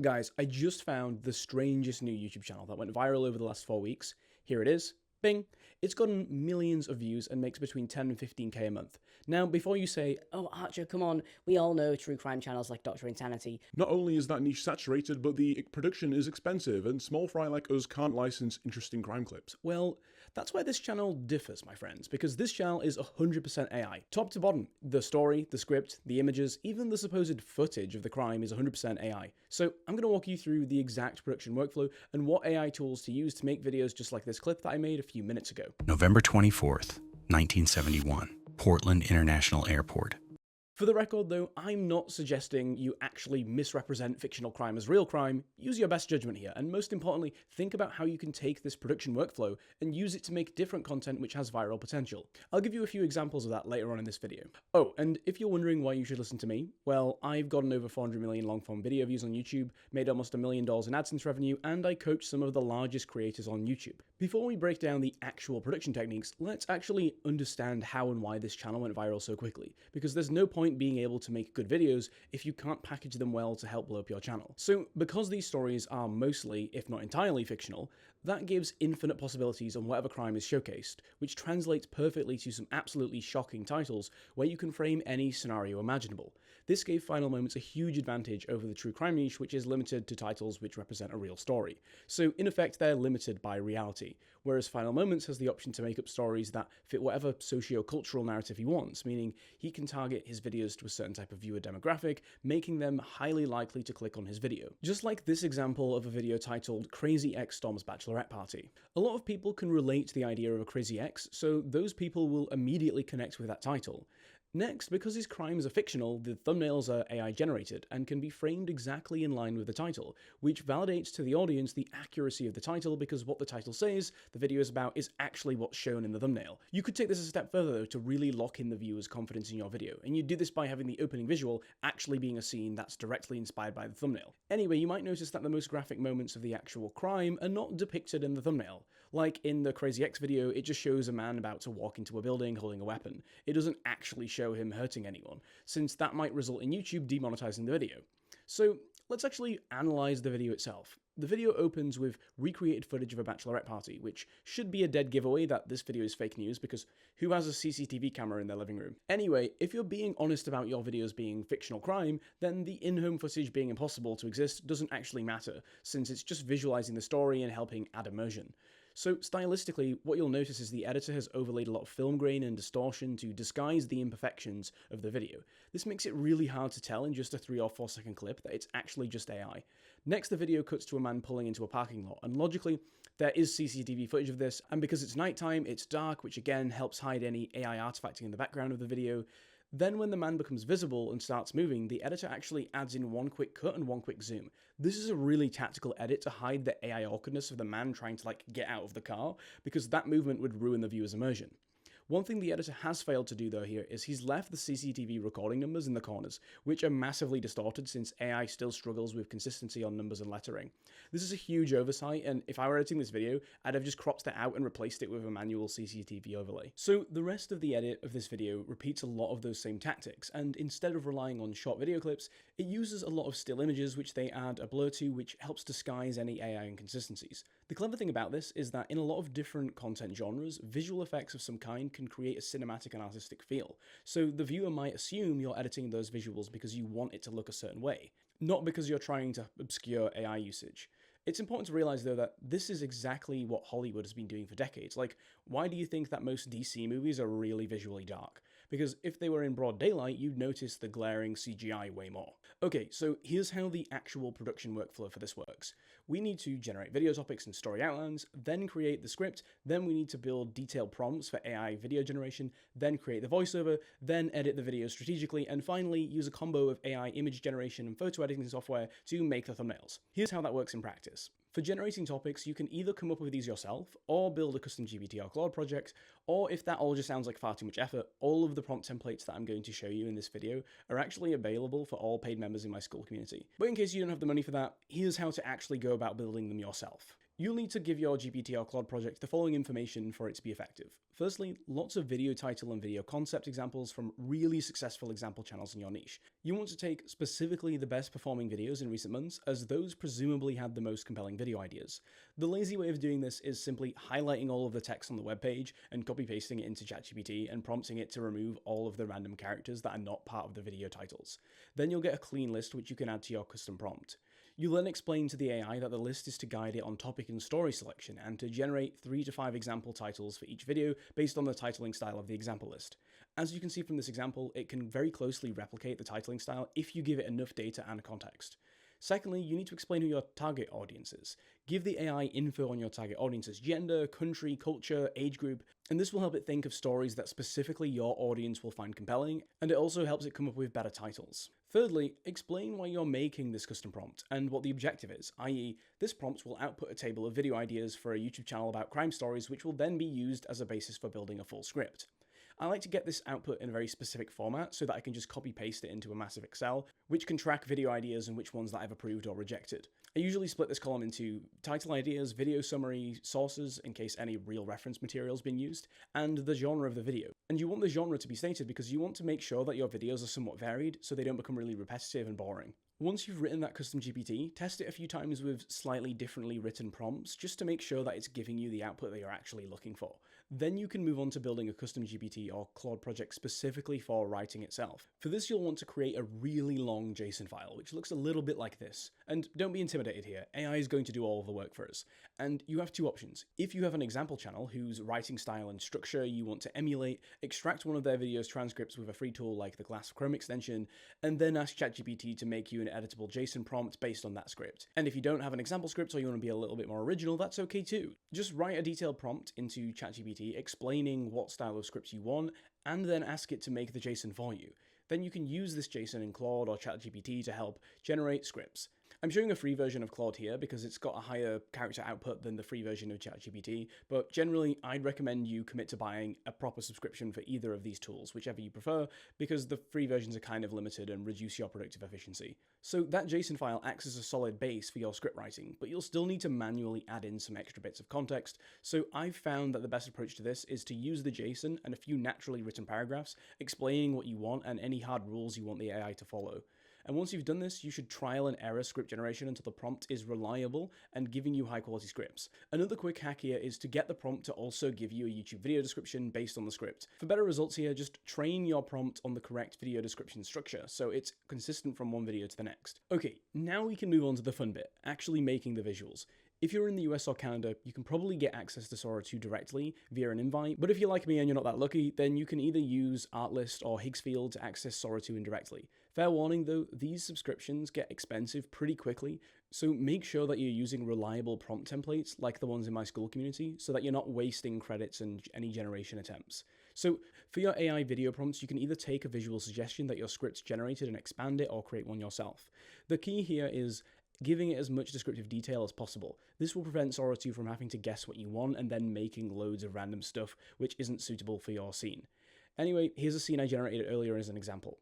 Guys, I just found the strangest new YouTube channel that went viral over the last 4 weeks. Here it is. Bing. It's gotten millions of views and makes between 10 and 15k a month. Now, before you say, "Oh, Archer, come on, we all know true crime channels like Dr. Insanity." Not only is that niche saturated, but the production is expensive, and small fry like us can't license interesting crime clips. well, that's where this channel differs, my friends, because this channel is 100% AI. Top to bottom, the story, the script, the images, even the supposed footage of the crime is 100% AI. So I'm going to walk you through the exact production workflow and what AI tools to use to make videos just like this clip that I made a few minutes ago. November 24th, 1971, Portland International Airport. For the record though, I'm not suggesting you actually misrepresent fictional crime as real crime. Use your best judgment here, and most importantly, think about how you can take this production workflow and use it to make different content which has viral potential. I'll give you a few examples of that later on in this video. Oh, and if you're wondering why you should listen to me, well, I've gotten over 400 million long-form video views on YouTube, made almost $1 million in AdSense revenue, and I coach some of the largest creators on YouTube. Before we break down the actual production techniques, let's actually understand how and why this channel went viral so quickly, because there's no point being able to make good videos if you can't package them well to help blow up your channel. So because these stories are mostly, if not entirely fictional, that gives infinite possibilities on whatever crime is showcased, which translates perfectly to some absolutely shocking titles where you can frame any scenario imaginable. This gave Final Moments a huge advantage over the true crime niche, which is limited to titles which represent a real story. So in effect, they're limited by reality, whereas Final Moments has the option to make up stories that fit whatever socio-cultural narrative he wants, meaning he can target his videos to a certain type of viewer demographic, making them highly likely to click on his video. Just like this example of a video titled Crazy Ex Storms Bachelorette Party. A lot of people can relate to the idea of a crazy ex, so those people will immediately connect with that title. Next, because his crimes are fictional, the thumbnails are AI generated and can be framed exactly in line with the title, which validates to the audience the accuracy of the title because what the title says the video is about is actually what's shown in the thumbnail. You could take this a step further though to really lock in the viewer's confidence in your video, and you do this by having the opening visual actually being a scene that's directly inspired by the thumbnail. Anyway, you might notice that the most graphic moments of the actual crime are not depicted in the thumbnail. Like in the Crazy Ex video, it just shows a man about to walk into a building holding a weapon. It doesn't actually show him hurting anyone, since that might result in YouTube demonetizing the video. So let's actually analyze the video itself. The video opens with recreated footage of a bachelorette party, which should be a dead giveaway that this video is fake news because who has a CCTV camera in their living room? Anyway, if you're being honest about your videos being fictional crime, then the in-home footage being impossible to exist doesn't actually matter, since it's just visualizing the story and helping add immersion. So stylistically, what you'll notice is the editor has overlaid a lot of film grain and distortion to disguise the imperfections of the video. This makes it really hard to tell in just a 3 or 4 second clip that it's actually just AI. Next, the video cuts to a man pulling into a parking lot, and logically, there is CCTV footage of this, and because it's nighttime, it's dark, which again helps hide any AI artifacting in the background of the video. Then when the man becomes visible and starts moving, the editor actually adds in one quick cut and one quick zoom. This is a really tactical edit to hide the AI awkwardness of the man trying to get out of the car, because that movement would ruin the viewer's immersion. One thing the editor has failed to do though here is he's left the CCTV recording numbers in the corners, which are massively distorted since AI still struggles with consistency on numbers and lettering. This is a huge oversight, and if I were editing this video, I'd have just cropped that out and replaced it with a manual CCTV overlay. So the rest of the edit of this video repeats a lot of those same tactics, and instead of relying on short video clips, it uses a lot of still images which they add a blur to, which helps disguise any AI inconsistencies. The clever thing about this is that in a lot of different content genres, visual effects of some kind can create a cinematic and artistic feel. So the viewer might assume you're editing those visuals because you want it to look a certain way, not because you're trying to obscure AI usage. It's important to realize though that this is exactly what Hollywood has been doing for decades. Why do you think that most DC movies are really visually dark? Because if they were in broad daylight, you'd notice the glaring CGI way more. Okay, so here's how the actual production workflow for this works. We need to generate video topics and story outlines, then create the script, then we need to build detailed prompts for AI video generation, then create the voiceover, then edit the video strategically, and finally use a combo of AI image generation and photo editing software to make the thumbnails. Here's how that works in practice. For generating topics, you can either come up with these yourself, or build a custom GPT or Claude project, or if that all just sounds like far too much effort, all of the prompt templates that I'm going to show you in this video are actually available for all paid members in my school community. But in case you don't have the money for that, here's how to actually go about building them yourself. You'll need to give your GPT or Claude project the following information for it to be effective. Firstly, lots of video title and video concept examples from really successful example channels in your niche. You want to take specifically the best performing videos in recent months, as those presumably had the most compelling video ideas. The lazy way of doing this is simply highlighting all of the text on the webpage and copy pasting it into ChatGPT and prompting it to remove all of the random characters that are not part of the video titles. Then you'll get a clean list which you can add to your custom prompt. You'll then explain to the AI that the list is to guide it on topic and story selection and to generate 3 to 5 example titles for each video based on the titling style of the example list. As you can see from this example, it can very closely replicate the titling style if you give it enough data and context. Secondly, you need to explain who your target audience is. Give the AI info on your target audience's gender, country, culture, age group, and this will help it think of stories that specifically your audience will find compelling, and it also helps it come up with better titles. Thirdly, explain why you're making this custom prompt and what the objective is, i.e., this prompt will output a table of video ideas for a YouTube channel about crime stories, which will then be used as a basis for building a full script. I like to get this output in a very specific format so that I can just copy paste it into a massive Excel, which can track video ideas and which ones that I've approved or rejected. I usually split this column into title ideas, video summary, sources in case any real reference material has been used, and the genre of the video. And you want the genre to be stated because you want to make sure that your videos are somewhat varied so they don't become really repetitive and boring. Once you've written that custom GPT, test it a few times with slightly differently written prompts just to make sure that it's giving you the output that you're actually looking for. Then you can move on to building a custom GPT or Claude project specifically for writing itself. For this, you'll want to create a really long JSON file, which looks a little bit like this. And don't be intimidated here, AI is going to do all of the work for us. And you have two options. If you have an example channel whose writing style and structure you want to emulate, extract one of their videos transcripts with a free tool like the Glass Chrome extension, and then ask ChatGPT to make you an editable JSON prompt based on that script. And if you don't have an example script or you want to be a little bit more original, that's okay too. Just write a detailed prompt into ChatGPT explaining what style of scripts you want, and then ask it to make the JSON for you. Then you can use this JSON in Claude or ChatGPT to help generate scripts. I'm showing a free version of Claude here because it's got a higher character output than the free version of ChatGPT, but generally I'd recommend you commit to buying a proper subscription for either of these tools, whichever you prefer, because the free versions are kind of limited and reduce your productive efficiency. So that JSON file acts as a solid base for your script writing, but you'll still need to manually add in some extra bits of context, so I've found that the best approach to this is to use the JSON and a few naturally written paragraphs explaining what you want and any hard rules you want the AI to follow. And once you've done this, you should trial and error script generation until the prompt is reliable and giving you high quality scripts. Another quick hack here is to get the prompt to also give you a YouTube video description based on the script. For better results here, just train your prompt on the correct video description structure so it's consistent from one video to the next. Okay, now we can move on to the fun bit, actually making the visuals. If you're in the US or Canada, you can probably get access to Sora 2 directly via an invite, but if you're like me and you're not that lucky, then you can either use Artlist or Higgsfield to access Sora 2 indirectly. Fair warning though, these subscriptions get expensive pretty quickly, so make sure that you're using reliable prompt templates like the ones in my school community so that you're not wasting credits and any generation attempts. So for your AI video prompts, you can either take a visual suggestion that your script's generated and expand it or create one yourself. The key here is giving it as much descriptive detail as possible. This will prevent Sora 2 from having to guess what you want and then making loads of random stuff which isn't suitable for your scene. Anyway, here's a scene I generated earlier as an example.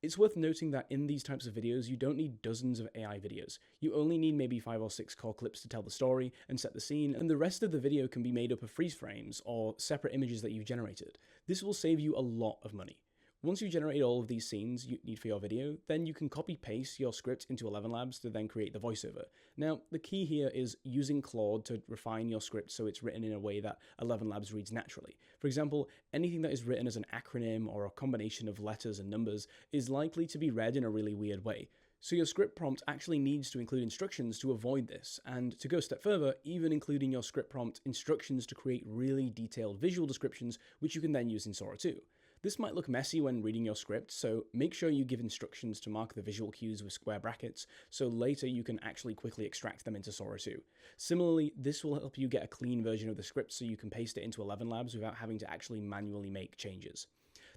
It's worth noting that in these types of videos, you don't need dozens of AI videos. You only need maybe 5 or 6 core clips to tell the story and set the scene, and the rest of the video can be made up of freeze frames or separate images that you've generated. This will save you a lot of money. Once you've generated all of these scenes you need for your video, then you can copy-paste your script into 11 Labs to then create the voiceover. Now, the key here is using Claude to refine your script so it's written in a way that 11 Labs reads naturally. For example, anything that is written as an acronym or a combination of letters and numbers is likely to be read in a really weird way. So your script prompt actually needs to include instructions to avoid this, and to go a step further, even including your script prompt instructions to create really detailed visual descriptions, which you can then use in Sora 2. This might look messy when reading your script, so make sure you give instructions to mark the visual cues with square brackets, so later you can actually quickly extract them into Sora 2. Similarly, this will help you get a clean version of the script so you can paste it into 11 Labs without having to actually manually make changes.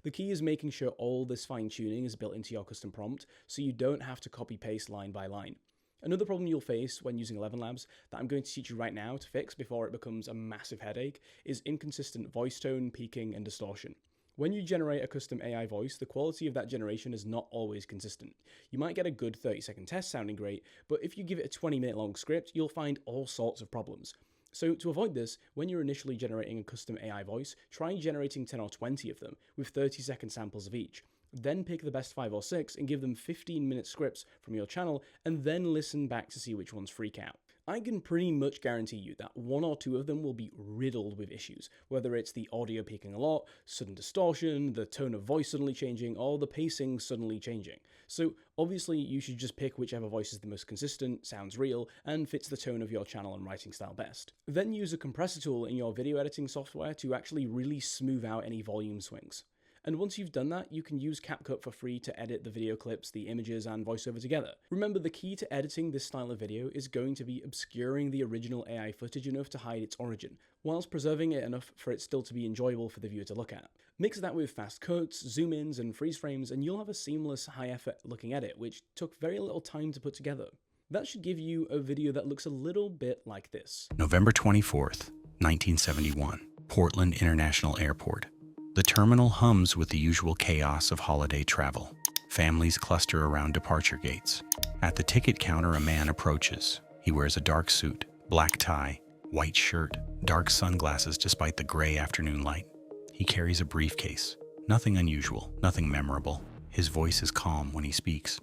The key is making sure all this fine-tuning is built into your custom prompt, so you don't have to copy-paste line by line. Another problem you'll face when using 11 Labs that I'm going to teach you right now to fix before it becomes a massive headache is inconsistent voice tone, peaking, and distortion. When you generate a custom AI voice, the quality of that generation is not always consistent. You might get a good 30-second test sounding great, but if you give it a 20-minute long script, you'll find all sorts of problems. So to avoid this, when you're initially generating a custom AI voice, try generating 10 or 20 of them, with 30-second samples of each. Then pick the best 5 or 6 and give them 15-minute scripts from your channel, and then listen back to see which ones freak out. I can pretty much guarantee you that 1 or 2 of them will be riddled with issues, whether it's the audio peaking a lot, sudden distortion, the tone of voice suddenly changing, or the pacing suddenly changing. So obviously you should just pick whichever voice is the most consistent, sounds real, and fits the tone of your channel and writing style best. Then use a compressor tool in your video editing software to actually really smooth out any volume swings. And once you've done that, you can use CapCut for free to edit the video clips, the images, and voiceover together. Remember, the key to editing this style of video is going to be obscuring the original AI footage enough to hide its origin, whilst preserving it enough for it still to be enjoyable for the viewer to look at. Mix that with fast cuts, zoom-ins, and freeze frames, and you'll have a seamless, high-effort looking edit, which took very little time to put together. That should give you a video that looks a little bit like this. November 24th, 1971, Portland International Airport. The terminal hums with the usual chaos of holiday travel. Families cluster around departure gates. At the ticket counter, a man approaches. He wears a dark suit, black tie, white shirt, dark sunglasses despite the gray afternoon light. He carries a briefcase. Nothing unusual, nothing memorable. His voice is calm when he speaks.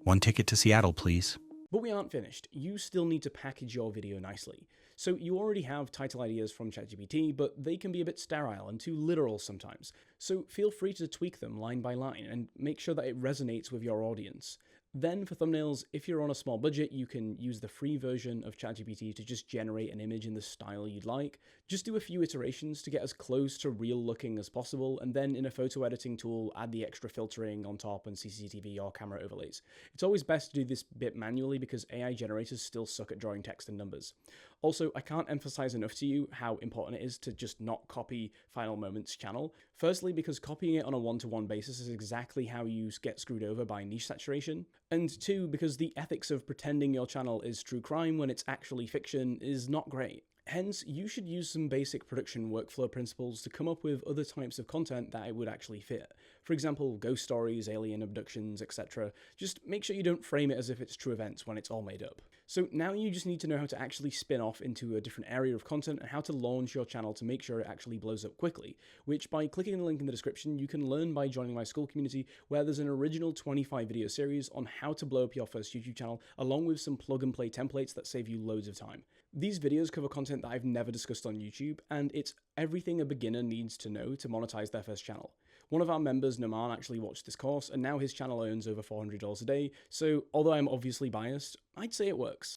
"One ticket to Seattle, please." But we aren't finished. You still need to package your video nicely. So you already have title ideas from ChatGPT, but they can be a bit sterile and too literal sometimes. So feel free to tweak them line by line and make sure that it resonates with your audience. Then for thumbnails, if you're on a small budget, you can use the free version of ChatGPT to just generate an image in the style you'd like. Just do a few iterations to get as close to real looking as possible, and then in a photo editing tool, add the extra filtering on top and CCTV or camera overlays. It's always best to do this bit manually because AI generators still suck at drawing text and numbers. Also, I can't emphasize enough to you how important it is to just not copy Final Moments' channel. Firstly, because copying it on a one-to-one basis is exactly how you get screwed over by niche saturation. And 2, because the ethics of pretending your channel is true crime when it's actually fiction is not great. Hence, you should use some basic production workflow principles to come up with other types of content that it would actually fit. For example, ghost stories, alien abductions, etc. Just make sure you don't frame it as if it's true events when it's all made up. So now you just need to know how to actually spin off into a different area of content and how to launch your channel to make sure it actually blows up quickly, which by clicking the link in the description, you can learn by joining my school community, where there's an original 25 video series on how to blow up your first YouTube channel, along with some plug and play templates that save you loads of time. These videos cover content that I've never discussed on YouTube, and it's everything a beginner needs to know to monetize their first channel. One of our members, Naman, actually watched this course, and now his channel earns over $400 a day, so although I'm obviously biased, I'd say it works.